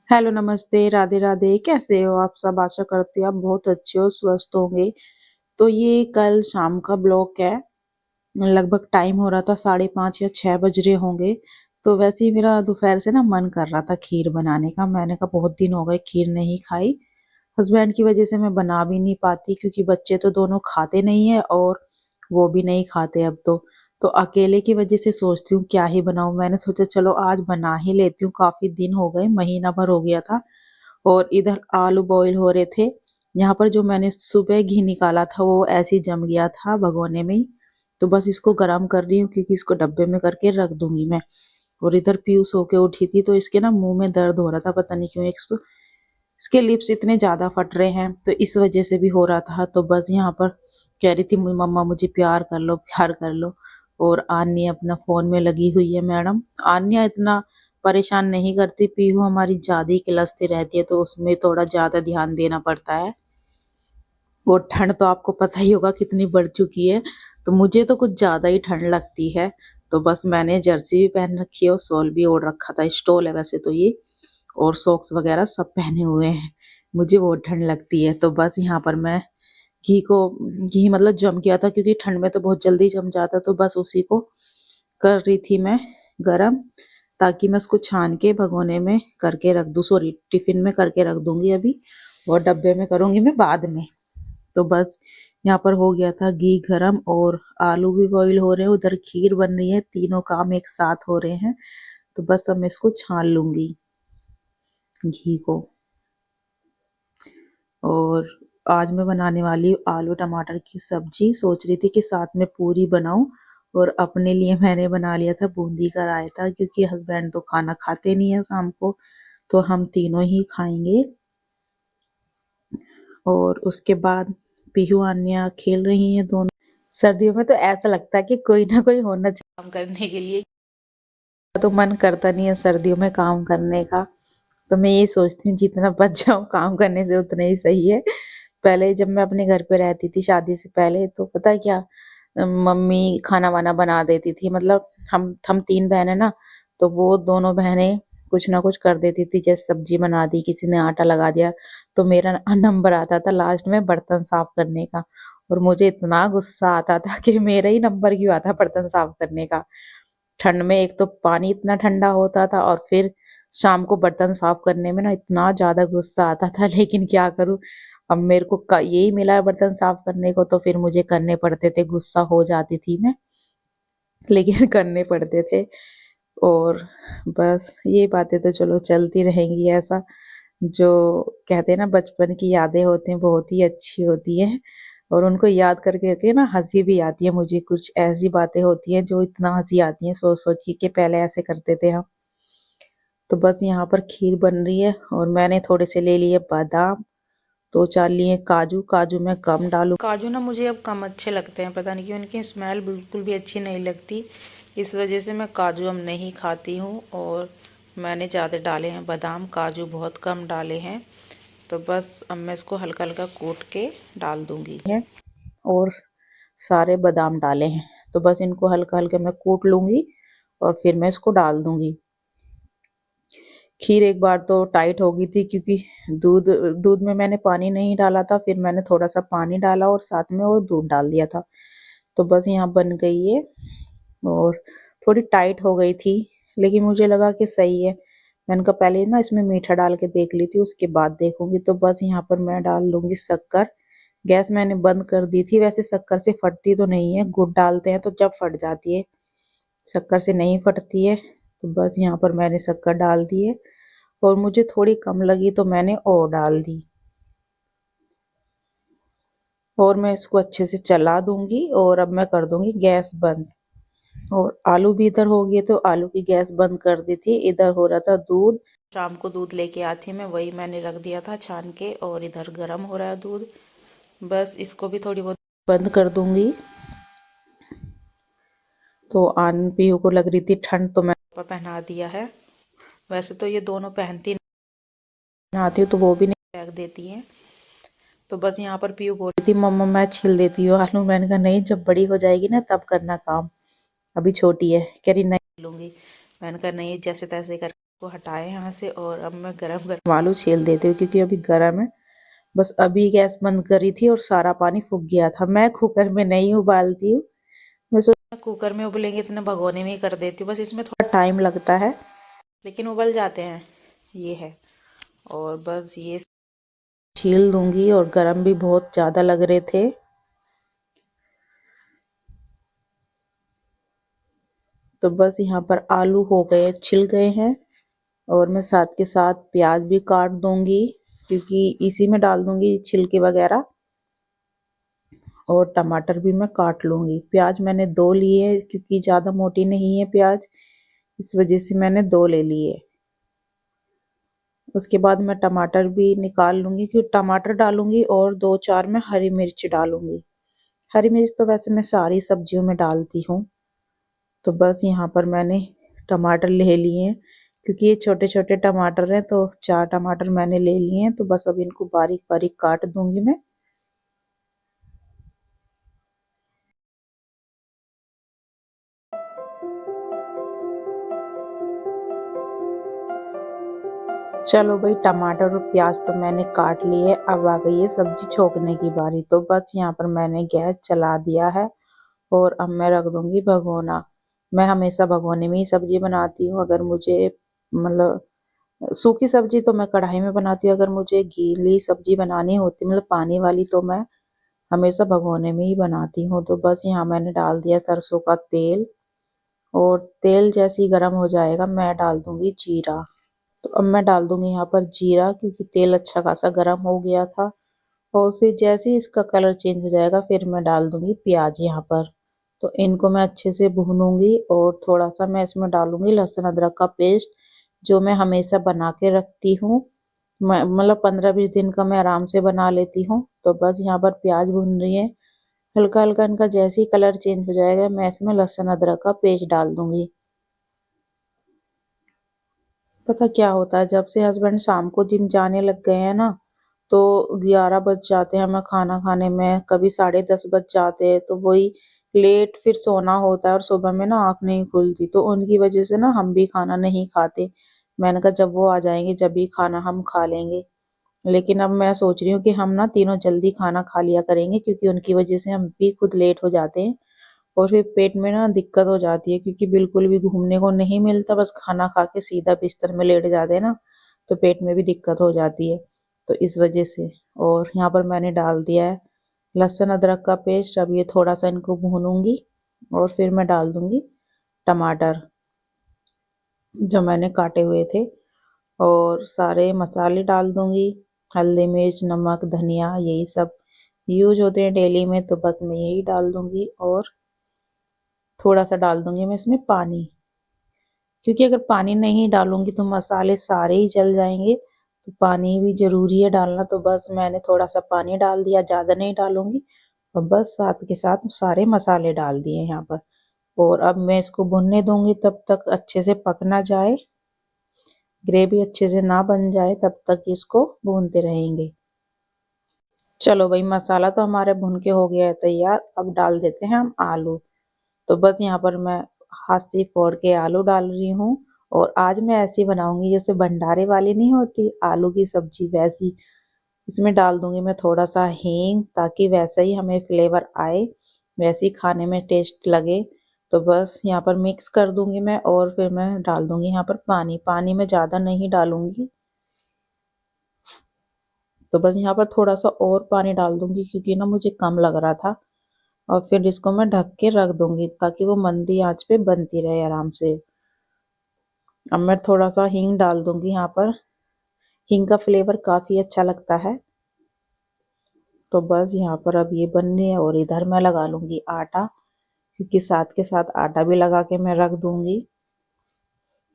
Hello, नमस्ते, राधे राधे। कैसे हो आप सब? आशा करती हूँ आप बहुत अच्छे हो, स्वस्थ होंगे। तो ये कल शाम का ब्लॉग है। लगभग टाइम हो रहा था 5:30 या 6 बज रहे होंगे। तो वैसे ही मेरा दोपहर से ना मन कर रहा था खीर बनाने का। मैंने कहा बहुत दिन हो गए खीर नहीं खाई। हस्बैंड की वजह से मैं बना भी नहीं पाती क्योंकि बच्चे तो दोनों खाते नहीं है और वो भी नहीं खाते अब तो अकेले की वजह से सोचती हूँ क्या ही बनाऊं। मैंने सोचा चलो आज बना ही लेती हूँ, काफी दिन हो गए, महीना भर हो गया था। और इधर आलू बॉईल हो रहे थे। यहाँ पर जो मैंने सुबह घी निकाला था वो ऐसे ही जम गया था भगोने में ही। तो बस इसको गर्म कर रही हूँ क्योंकि इसको डब्बे में करके रख दूंगी मैं। और इधर पीयू सो के उठी थी तो इसके ना मुंह में दर्द हो रहा था, पता नहीं क्यों। इसके लिप्स इतने ज्यादा फट रहे हैं तो इस वजह से भी हो रहा था। तो बस यहाँ पर कह रही थी मम्मा मुझे प्यार कर लो, प्यार कर लो। और आन्या अपना फोन में लगी हुई है। मैडम आन्या इतना परेशान नहीं करती, पीहू हमारी ज्यादा ही किलसती रहती है तो उसमें थोड़ा ज्यादा ध्यान देना पड़ता है। और ठंड तो आपको पता ही होगा कितनी बढ़ चुकी है। तो मुझे तो कुछ ज्यादा ही ठंड लगती है। तो बस मैंने जर्सी भी पहन रखी है और शॉल भी ओढ़ रखा था, स्टोल है वैसे तो ये। और सॉक्स वगैरह सब पहने हुए हैं। मुझे बहुत ठंड लगती है। तो बस यहाँ पर मैं घी मतलब जम गया था क्योंकि ठंड में तो बहुत जल्दी जम जाता, तो बस उसी को कर रही थी मैं गरम, ताकि मैं उसको छान के भगोने में करके रख दूं। सॉरी, टिफिन में करके रख दूंगी अभी। और डब्बे में करूंगी मैं बाद में। तो बस यहाँ पर हो गया था घी गरम और आलू भी बॉईल हो रहे हैं, उधर खीर बन रही है, तीनों काम एक साथ हो रहे हैं। तो बस अब मैं इसको छान लूंगी घी को। और आज मैं बनाने वाली हूँ आलू टमाटर की सब्जी। सोच रही थी कि साथ में पूरी बनाऊं। और अपने लिए मैंने बना लिया था बूंदी का रायता क्योंकि हस्बैंड तो खाना खाते नहीं है शाम को। तो हम तीनों ही खाएंगे। और उसके बाद पीहू आन्या खेल रही हैं दोनों। सर्दियों में तो ऐसा लगता है कि कोई ना कोई होना चाहिए काम करने के लिए। तो मन करता नहीं है सर्दियों में काम करने का। तो मैं ये सोचती हूँ जितना बच जाऊँ काम करने से उतना ही सही है। पहले जब मैं अपने घर पे रहती थी शादी से पहले तो पता है क्या, मम्मी खाना वाना बना देती थी। मतलब हम तीन बहनें ना, तो वो दोनों बहनें कुछ ना कुछ कर देती थी। जैसे सब्जी बना दी, किसी ने आटा लगा दिया, तो मेरा नंबर आता था लास्ट में बर्तन साफ करने का। और मुझे इतना गुस्सा आता था कि मेरा ही नंबर क्यों आता बर्तन साफ करने का। ठंड में एक तो पानी इतना ठंडा होता था और फिर शाम को बर्तन साफ करने में ना इतना ज्यादा गुस्सा आता था। लेकिन क्या करूं, अब मेरे को यही मिला है बर्तन साफ करने को तो फिर मुझे करने पड़ते थे। गुस्सा हो जाती थी मैं, लेकिन करने पड़ते थे। और बस ये बातें तो चलो चलती रहेंगी ऐसा। जो कहते हैं ना बचपन की यादें होती हैं बहुत ही अच्छी होती हैं। और उनको याद करके करके ना हंसी भी आती है मुझे। कुछ ऐसी बातें होती हैं जो इतना हंसी आती है सोच सोच के कि पहले ऐसे करते थे हम। तो बस यहाँ पर खीर बन रही है और मैंने थोड़े से ले लिए बादाम, दो चार लिए काजू। काजू मैं कम डालू, काजू ना मुझे अब कम अच्छे लगते हैं, पता नहीं क्यों इनकी स्मेल बिल्कुल भी अच्छी नहीं लगती। इस वजह से मैं काजू अब नहीं खाती हूँ। और मैंने ज़्यादा डाले हैं बादाम, काजू बहुत कम डाले हैं। तो बस अब मैं इसको हल्का हल्का कूट के डाल दूंगी है। और सारे बादाम डाले हैं तो बस इनको हल्का हल्का मैं कूट लूंगी और फिर मैं इसको डाल दूंगी। खीर एक बार तो टाइट हो गई थी क्योंकि दूध दूध में मैंने पानी नहीं डाला था, फिर मैंने थोड़ा सा पानी डाला और साथ में और दूध डाल दिया था। तो बस यहाँ बन गई है। और थोड़ी टाइट हो गई थी लेकिन मुझे लगा कि सही है। मैंने कहा पहले ना इसमें मीठा डाल के देख ली थी, उसके बाद देखूंगी। तो बस यहाँ पर मैं डाल लूंगी शक्कर। गैस मैंने बंद कर दी थी। वैसे शक्कर से फटती तो नहीं है, गुड़ डालते हैं तो जब फट जाती है, शक्कर से नहीं फटती है। तो बस यहाँ पर मैंने शक्कर डाल दी है और मुझे थोड़ी कम लगी तो मैंने और डाल दी। और मैं इसको अच्छे से चला दूंगी और अब मैं कर दूंगी गैस बंद। और आलू भी इधर हो गए तो आलू की गैस बंद कर दी थी। इधर हो रहा था दूध, शाम को दूध लेके आती मैं, वही मैंने रख दिया था छान के। और इधर गर्म हो रहा है दूध। बस इसको भी थोड़ी बहुत बंद कर दूंगी। तो आन पीहू को लग रही थी ठंड तो मैं पहना दिया है। वैसे तो ये दोनों पहनती नहाती हूँ तो वो भी नहीं फेंक देती हैं। तो बस यहाँ पर पीहू बोल रही थी मम्मा मैं छिल देती हूँ आलू। मैंने कहा नहीं, जब बड़ी हो जाएगी ना तब करना काम, अभी छोटी है। कह रही नहीं लूंगी। मैंने कहा नहीं, जैसे तैसे कर को हटाए यहाँ से और अब मैं गरम गरम आलू छील देती हूँ क्योंकि अभी गरम है। बस अभी गैस बंद करी थी और सारा पानी फूक गया था। मैं कुकर में नहीं उबालती हूँ, मैं सोचा कुकर में उबलेंगे इतने भगोने में ही कर देती हूँ। बस इसमें थोड़ा टाइम लगता है लेकिन उबल जाते हैं। ये है और बस ये छील दूंगी और गरम भी बहुत ज़्यादा लग रहे थे। तो बस यहाँ पर आलू हो गए, छिल गए हैं और मैं साथ के साथ प्याज भी काट दूंगी क्योंकि इसी में डाल दूंगी छिलके वगैरह। और टमाटर भी मैं काट लूंगी। प्याज मैंने 2 लिए क्योंकि ज़्यादा मोटी नहीं है प्याज, इस वजह से मैंने 2 ले लिए। उसके बाद मैं टमाटर भी निकाल लूंगी क्योंकि टमाटर डालूंगी और 2-4 मैं हरी मिर्च डालूंगी। हरी मिर्च तो वैसे मैं सारी सब्जियों में डालती हूँ। तो बस यहाँ पर मैंने टमाटर ले लिए हैं क्योंकि ये छोटे छोटे टमाटर हैं, तो 4 टमाटर मैंने ले लिए हैं। तो बस अब इनको बारीक बारीक काट दूंगी मैं। चलो भाई, टमाटर और प्याज तो मैंने काट लिए, अब आ गई है सब्जी छोकने की बारी। तो बस यहाँ पर मैंने गैस चला दिया है और अब मैं रख दूंगी भगोना। मैं हमेशा भगोने में ही सब्जी बनाती हूँ। अगर मुझे मतलब सूखी सब्जी तो मैं कढ़ाई में बनाती हूँ, अगर मुझे गीली सब्जी बनानी होती मतलब पानी वाली तो मैं हमेशा भगोने में ही बनाती हूँ। तो बस यहाँ मैंने डाल दिया सरसों का तेल और तेल जैसे ही गर्म हो जाएगा मैं डाल दूंगी जीरा। तो अब मैं डाल दूंगी यहाँ पर जीरा क्योंकि तेल अच्छा खासा गर्म हो गया था। और फिर जैसे ही इसका कलर चेंज हो जाएगा फिर मैं डाल दूंगी प्याज यहाँ पर। तो इनको मैं अच्छे से भूनूंगी और थोड़ा सा मैं इसमें डालूंगी लहसुन अदरक का पेस्ट जो मैं हमेशा बना के रखती हूँ। मैं मतलब 15-20 दिन का मैं आराम से बना लेती हूँ। तो बस यहाँ पर प्याज भून रही है, हल्का हल्का इनका जैसे ही कलर चेंज हो जाएगा मैं इसमें लहसुन अदरक का पेस्ट डाल दूंगी। पता क्या होता है, जब से हस्बैंड शाम को जिम जाने लग गए हैं ना, तो 11 बज जाते हैं हमें खाना खाने में, कभी 10:30 बज जाते हैं। तो वही लेट फिर सोना होता है और सुबह में ना आँख नहीं खुलती, तो उनकी वजह से ना हम भी खाना नहीं खाते। मैंने कहा जब वो आ जाएंगे जब भी खाना हम खा लेंगे। लेकिन अब मैं सोच रही हूँ कि हम ना तीनों जल्दी खाना खा लिया करेंगे क्योंकि उनकी वजह से हम भी खुद लेट हो जाते हैं और फिर पेट में ना दिक्कत हो जाती है क्योंकि बिल्कुल भी घूमने को नहीं मिलता। बस खाना खा के सीधा बिस्तर में लेट जाते हैं ना, तो पेट में भी दिक्कत हो जाती है। तो इस वजह से। और यहाँ पर मैंने डाल दिया है लहसुन अदरक का पेस्ट। अब ये थोड़ा सा इनको भूनूंगी और फिर मैं डाल दूंगी टमाटर जो मैंने काटे हुए थे और सारे मसाले डाल दूंगी। हल्दी मिर्च नमक धनिया यही सब यूज होते हैं डेली में, तो बस मैं यही डाल दूंगी। और थोड़ा सा डाल दूंगी मैं इसमें पानी क्योंकि अगर पानी नहीं डालूंगी तो मसाले सारे ही जल जाएंगे, तो पानी भी जरूरी है डालना। तो बस मैंने थोड़ा सा पानी डाल दिया, ज़्यादा नहीं डालूंगी। और बस साथ के साथ सारे मसाले डाल दिए यहाँ पर। और अब मैं इसको भुनने दूंगी तब तक अच्छे से पक ना जाए, ग्रेवी अच्छे से ना बन जाए तब तक इसको भूनते रहेंगे। चलो भाई, मसाला तो हमारे भुन के हो गया है तैयार। अब डाल देते हैं हम आलू। तो बस यहाँ पर मैं हाथ से फोड़ के आलू डाल रही हूँ। और आज मैं ऐसी बनाऊंगी जैसे भंडारे वाली नहीं होती आलू की सब्जी, वैसी। इसमें डाल दूंगी मैं थोड़ा सा हींग ताकि वैसा ही हमें फ्लेवर आए, वैसे ही खाने में टेस्ट लगे। तो बस यहाँ पर मिक्स कर दूंगी मैं और फिर मैं डाल दूंगी यहाँ पर पानी। पानी मैं ज़्यादा नहीं डालूंगी, तो बस यहाँ पर थोड़ा सा और पानी डाल दूंगी क्योंकि ना मुझे कम लग रहा था। और फिर इसको मैं ढक के रख दूंगी ताकि वो मंदी आंच पे बनती रहे आराम से। अब मैं थोड़ा सा हींग डाल दूंगी यहाँ पर, हींग का फ्लेवर काफी अच्छा लगता है। तो बस यहाँ पर अब ये बननी है और इधर मैं लगा लूंगी आटा क्योंकि साथ के साथ आटा भी लगा के मैं रख दूंगी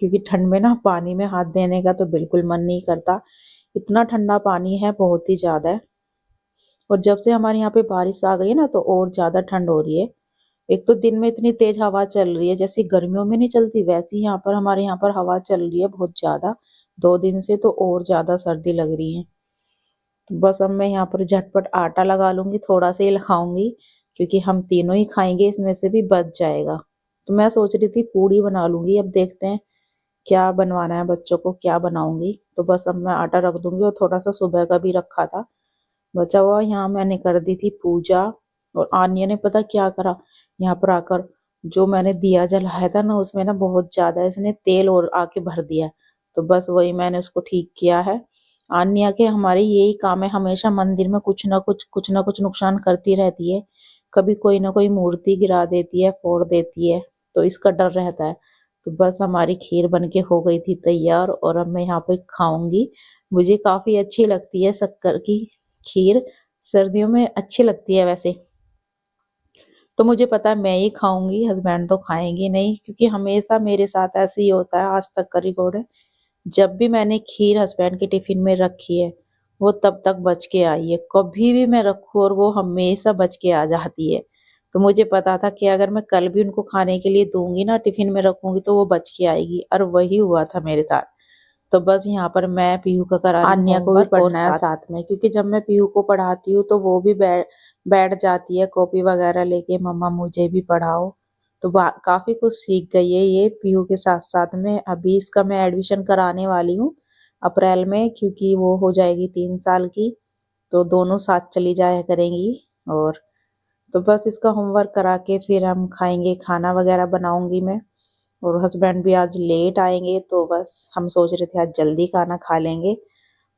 क्योंकि ठंड में ना पानी में हाथ देने का तो बिल्कुल मन नहीं करता, इतना ठंडा पानी है बहुत ही ज्यादा है। और जब से हमारे यहाँ पे बारिश आ गई है ना तो और ज्यादा ठंड हो रही है। एक तो दिन में इतनी तेज हवा चल रही है, जैसे गर्मियों में नहीं चलती वैसी यहाँ पर हमारे यहाँ पर हवा चल रही है बहुत ज्यादा। 2 दिन से तो और ज्यादा सर्दी लग रही है। तो बस अब मैं यहाँ पर झटपट आटा लगा लूंगी, थोड़ा सा ही लगाऊंगी क्योंकि हम तीनों ही खाएंगे, इसमें से भी बच जाएगा। तो मैं सोच रही थी पूड़ी बना लूंगी, अब देखते हैं क्या बनवाना है बच्चों को, क्या बनाऊंगी। तो बस अब मैं आटा रख दूंगी और थोड़ा सा सुबह का भी रखा था बचा हुआ। यहाँ मैंने कर दी थी पूजा। और आन्या ने पता क्या करा, यहाँ पर आकर जो मैंने दिया जलाया था ना उसमें ना बहुत ज्यादा इसने तेल और आके भर दिया। तो बस वही मैंने उसको ठीक किया है। आन्या के हमारे यही काम है, हमेशा मंदिर में कुछ ना कुछ नुकसान करती रहती है। कभी कोई ना कोई मूर्ति गिरा देती है, फोड़ देती है, तो इसका डर रहता है। तो बस हमारी खीर बनके हो गई थी तैयार और अब मैं यहाँ पे खाऊंगी। मुझे काफी अच्छी लगती है शक्कर की खीर, सर्दियों में अच्छी लगती है वैसे। तो मुझे पता है मैं ही खाऊंगी, हस्बैंड तो खाएंगे नहीं, क्योंकि हमेशा मेरे साथ ऐसे ही होता है, आज तक का रिकॉर्ड है। जब भी मैंने खीर हस्बैंड के टिफिन में रखी है वो तब तक बच के आई है, कभी भी मैं रखूं और वो हमेशा बच के आ जाती है। तो मुझे पता था कि अगर मैं कल भी उनको खाने के लिए दूंगी ना, टिफिन में रखूंगी तो वो बच के आएगी, और वही हुआ था मेरे साथ। तो बस यहाँ पर मैं पीहू का करा रही हूँ आन्या को भी होमवर्क और पढ़ना है साथ में, क्योंकि जब मैं पीहू को पढ़ाती हूँ तो वो भी बैठ जाती है कॉपी वगैरह लेके, मम्मा मुझे भी पढ़ाओ। तो काफी कुछ सीख गई है ये पीहू के साथ साथ में। अभी इसका मैं एडमिशन कराने वाली हूँ अप्रैल में, क्योंकि वो हो जाएगी 3 साल की, तो दोनों साथ चली जाया करेंगी। और तो बस इसका होमवर्क करा के फिर हम खाएंगे, खाना वगैरह बनाऊंगी मैं। और हस्बैंड भी आज लेट आएंगे तो बस हम सोच रहे थे आज जल्दी खाना खा लेंगे।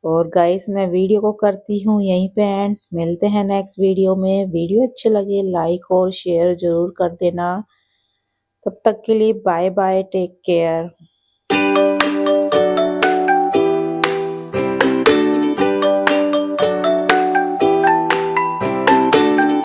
और गाइस मैं वीडियो को करती हूँ यहीं पे एंड, मिलते हैं नेक्स्ट वीडियो में। वीडियो अच्छे लगे लाइक और शेयर जरूर कर देना। तब तक के लिए बाय बाय, टेक केयर।